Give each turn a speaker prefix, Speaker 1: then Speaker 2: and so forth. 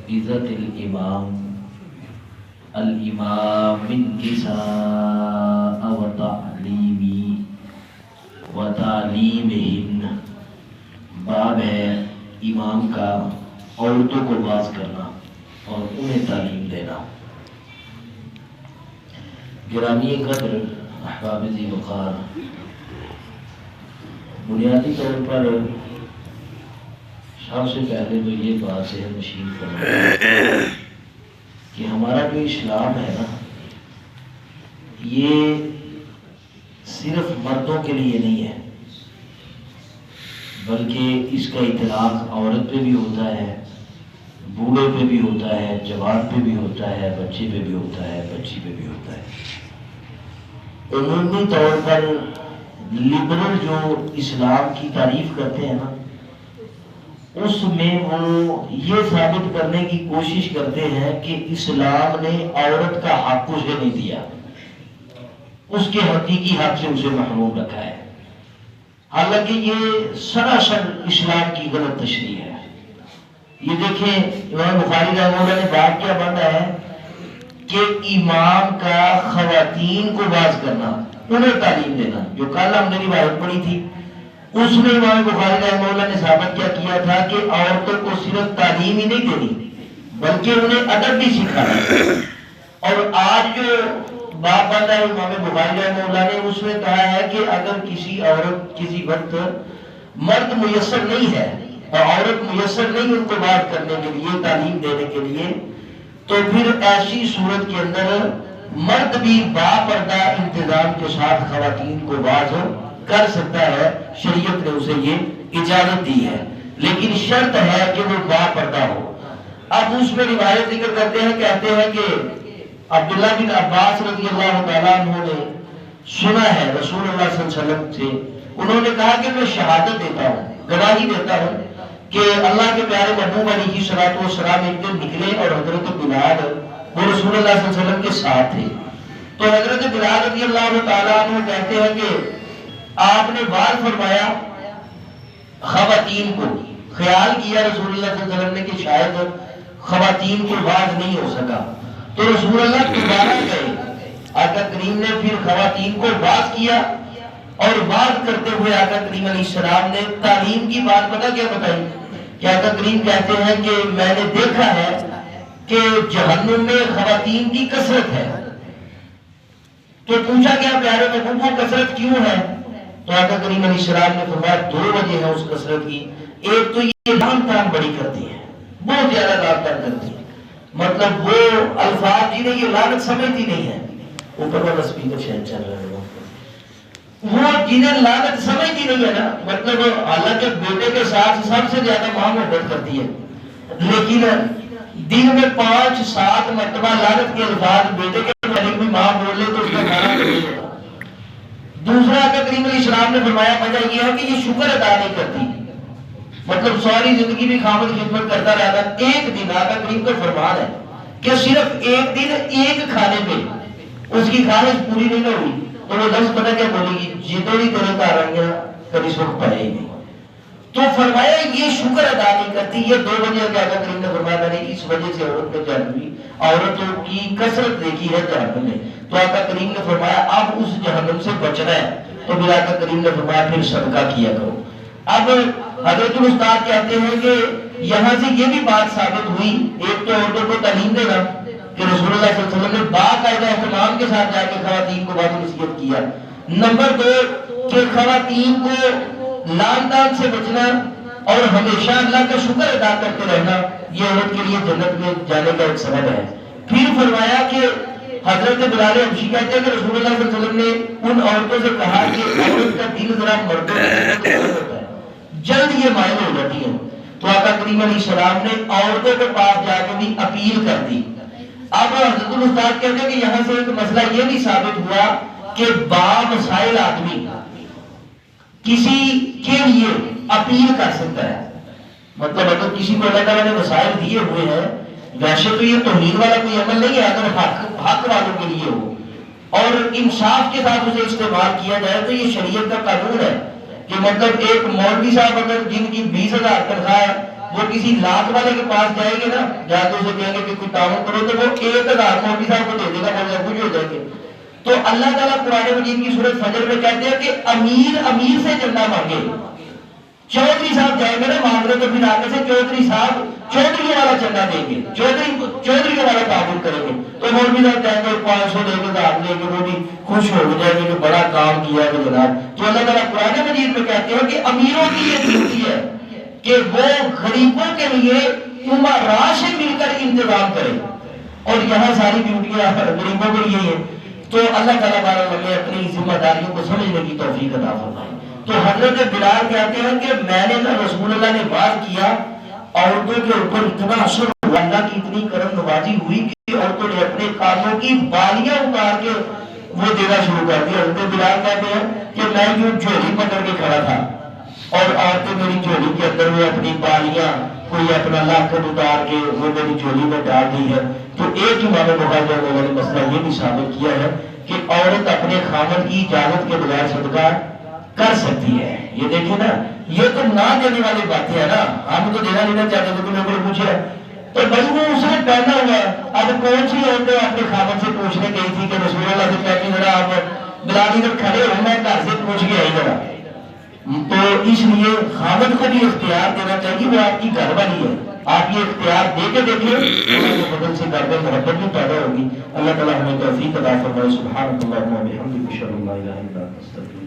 Speaker 1: عزت الامام الامام من کساء و تعلیمہن، باب ہے امام کا عورتوں کو باز کرنا اور انہیں تعلیم دینا۔ گرامی قدر احباب ذی وقار، بنیادی طور پر سب سے پہلے تو یہ بات ذہن نشین کرنا کہ ہمارا جو اسلام ہے نا، یہ صرف مردوں کے لیے نہیں ہے، بلکہ اس کا اطلاق عورت پہ بھی ہوتا ہے، بوڑھے پہ بھی ہوتا ہے، جوان پہ بھی ہوتا ہے، بچے پہ بھی ہوتا ہے، بچی پہ بھی ہوتا ہے۔ عمومی طور پر لبرل جو اسلام کی تعریف کرتے ہیں نا، اس میں وہ یہ ثابت کرنے کی کوشش کرتے ہیں کہ اسلام نے عورت کا حق اسے نہیں دیا، اس کے حقیقی حق سے اسے محروم رکھا ہے، حالانکہ یہ سراسر اسلام کی غلط تشریح ہے۔ یہ دیکھیں امام بخاری رحمہ اللہ نے باب کیا باندھا ہے کہ امام کا خواتین کو باز کرنا، انہیں تعلیم دینا۔ جو کل ہم نے روایت پڑھی تھی اس میں امام بخاری رحمہ اللہ نے ثابت کیا تھا کہ عورتوں کو صرف تعلیم ہی نہیں دینی بلکہ انہیں ادب بھی سکھانا۔ اور آج جو باب باندھا ہے امام بخاری رحمہ اللہ نے، اس میں کہا ہے کہ اگر کسی عورت کسی وقت مرد میسر نہیں ہے اور عورت میسر نہیں ان کو بات کرنے کے لیے، تعلیم دینے کے لیے، تو پھر ایسی صورت کے اندر مرد بھی باپردہ انتظام کے ساتھ خواتین کو باز کر سکتا ہے، شریعت نے اسے یہ اجازت دی ہے، لیکن شرط ہے کہ وہ باپردہ ہو۔ اب اس میں روایت ذکر کرتے ہیں، کہتے ہیں کہ عبداللہ بن عباس رضی اللہ تعالیٰ عنہ نے سنا ہے رسول اللہ صلی اللہ علیہ وسلم سے، انہوں نے کہا کہ میں شہادت دیتا ہوں، گواہی دیتا ہوں کہ اللہ کے پیارے محبوب علیہ السلام ایک دن نکلے اور حضرت بلال وہ رسول اللہ صلی اللہ علیہ وسلم کے ساتھ تھے۔ تو حضرت بلال رضی اللہ تعالیٰ عنہ کہتے ہیں کہ آپ نے بار فرمایا خواتین کو، خیال کیا رسول اللہ صلی اللہ علیہ وسلم نے کہ شاید خواتین کو باز نہیں ہو سکا، تو رسول اللہ دوبارہ گئے، آقا کریم نے پھر خواتین کو باز کیا، اور بات کرتے ہوئے آقا کریم علیہ السلام نے تعلیم کی بات پتہ کیا بتائی کہ آقا کریم کہتے ہیں کہ میں نے دیکھا ہے کہ جہنم میں خواتین کی کثرت ہے۔ تو پوچھا کیا پیارے محبوب وہ کثرت کیوں ہے؟ تو آقا کریم علیہ السلام نے فرمایا دو وجہ ہے اس کثرت کی، ایک تو یہ لام تان بڑی کرتی ہے، بہت زیادہ لام تان کرتی ہے، مطلب وہ الفاظ جنہیں یہ لعنت سمجھتی نہیں ہے، اوپر والا سپیکر شاید چل رہا ہے، وہ جنہیں لعنت سمجھتی نہیں ہے نا، مطلب حالانکہ بیٹے کے ساتھ سب سے زیادہ ماں محبت کرتی ہے، لیکن دن میں 5-7 مرتبہ لعنت کے الفاظ بیٹے کے مالک بھی ماں بول لے تو اس کا کھانا نہیں ہوتا۔ دوسرا آقا کریم علیہ السلام نے فرمایا وجہ یہ ہے کہ یہ شکر ادا نہیں کرتی، مطلب ساری زندگی بھی خامد خدمت کرتا رہتا، ایک دن آقا کریم کا فرمان ہے کہ صرف ایک دن ایک کھانے پہ اس کی خواہش پوری نہیں ہوئی تو وہ لفظ پتہ کیا بولے گی، جتنی تیرے تارنگیاں کبھی سکھ پائے ہی نہیں۔ تو فرمایا یہ شکر ادا نہیں کرتی، یہ دو وجہ کیا آقا کریم نے فرمایا میں نے اس وجہ سے عورت میں جہنمی عورتوں کی کثرت دیکھی ہے جہنم میں۔ تو آقا کریم نے فرمایا اب اس جہنم سے بچنا ہے، تو پھر آقا کریم نے فرمایا پھر صدقہ کیا کرو۔ اب حضرت الاستاد کہتے ہیں کہ یہاں سے یہ بھی بات ثابت ہوئی، ایک تو عورتوں کو تعلیم دینا کہ رسول اللہ صلی اللہ علیہ وسلم نے باقاعدہ اہتمام کے ساتھ جا کے خواتین کو بات نصیحت کیا۔ نمبر 2 کہ خواتین کو لعن طعن سے بچنا اور ہمیشہ اللہ کا شکر ادا کرتے رہنا، یہ عورت کے لیے جنت میں جانے کا ایک سبب ہے۔ پھر فرمایا کہ حضرت بلال حبشی کہتے ہیں کہ رسول اللہ صلی اللہ علیہ وسلم نے ان عورتوں سے کہا کہ عورت کا دل ذرا مردوں ہوتا ہے، جلد یہ مائل ہو جاتی ہے، تو آقا کریم علیہ السلام نے عورتوں کے پاس جا کے بھی اپیل کر دی۔ اب حضرت الاستاد کہتے ہیں کہ یہاں سے ایک مسئلہ یہ بھی ثابت ہوا کہ بامسائل آدمی کسی کے لیے اپیل کر سکتا ہے، مطلب اگر کسی کو اللہ تعالیٰ نے مسائل دیے ہوئے ہیں، ویسے تو یہ توہین والا کوئی عمل نہیں ہے، اگر حق والوں کے لیے ہو اور انصاف کے ساتھ اسے استعمال کیا جائے تو یہ شریعت کا قانون ہے کہ مطلب ایک مولوی صاحب اگر جن کی 20,000 تنخواہ ہے وہ کسی لاکھ والے کے پاس جائیں گے نا، جا کے اسے کہیں گے کہ کوئی تعاون کرو تو وہ 1000 مولوی صاحب کو دے دے گا، بولے خوش ہو جائیں گے۔ تو اللہ تعالیٰ قرآن مجید کی سورۃ فجر میں کہتے ہیں کہ امیر سے چندہ مانگے۔ چودھری صاحب جائیں گے نا مانگ رہے تو پھر آگے سے چودھری صاحب چودھری والا چندہ دیں گے، چودھری والا تعاون کریں گے۔ تو مولوی صاحب کہیں گے 500 دے کے 1000 لے کے، وہ بھی خوش ہو جائیں گے کہ بڑا کام کیا ہے جناب۔ تو اللہ تعالیٰ قرآن مجید میں کہتے ہیں کہ امیروں کی یہ ڈیوٹی ہے کہ وہ غریبوں کے لیے امراء سے مل کر انتظام کرے، اور یہاں ساری ڈیوٹیاں غریبوں کے لیے ہیں۔ تو اللہ تعالیٰ ہمیں اپنی ذمہ داریوں کو سمجھنے کی توفیق عطا فرمائے۔ تو حضرت بلال کہتے ہیں کہ میں نے رسول اللہ نے واز کیا، عورتوں کے اوپر اتنا اثر ہوا، اللہ کی اتنی کرم نوازی ہوئی کہ عورتوں نے اپنے کانوں کی بالیاں اتار کے وہ دینا شروع کر دیا۔ حضرت بلال کہتے ہیں کہ میں یوں جھولی پکڑ کے کھڑا تھا اور عورتیں میری جھولی کے اندر وہ اپنی بالیاں، کوئی اپنا لاکھن اتار کے وہ میری جھولی میں ڈال دی ہے۔ تو ایک امام بخاری نے مسئلہ یہ بھی ثابت کیا ہے کہ عورت اپنے خاوند کی اجازت کے بغیر صدقہ کر سکتی ہے۔ یہ دیکھیں نا، یہ تو نہ دینے والی باتیں ہیں نا، ہم تو دینا لینا چاہتے تھے، تمہیں کوئی پوچھے تو بھائی وہ اس نے پہنا ہوا ہے۔ اب کون سی عورتیں اپنے خاوند سے پوچھنے گئی تھی کہ رسول اللہ سے کہتی ذرا آپ بلال ادھر کھڑے ہو، میں گھر سے پوچھ کے آئی ذرا۔ تو اس لیے خاوند کو بھی اختیار دینا چاہیے، وہ آپ کی گھر والی ہے، آپ یہ اختیار دے کے دیکھیں، اللہ کے فضل سے گھر میں محبت بھی پیدا ہوگی۔ اللہ تعالیٰ ہمیں توفیق عطا فرمائے۔ سبحانک اللہم و بحمدک، اشہد ان لا الہ الا انت، استغفرک۔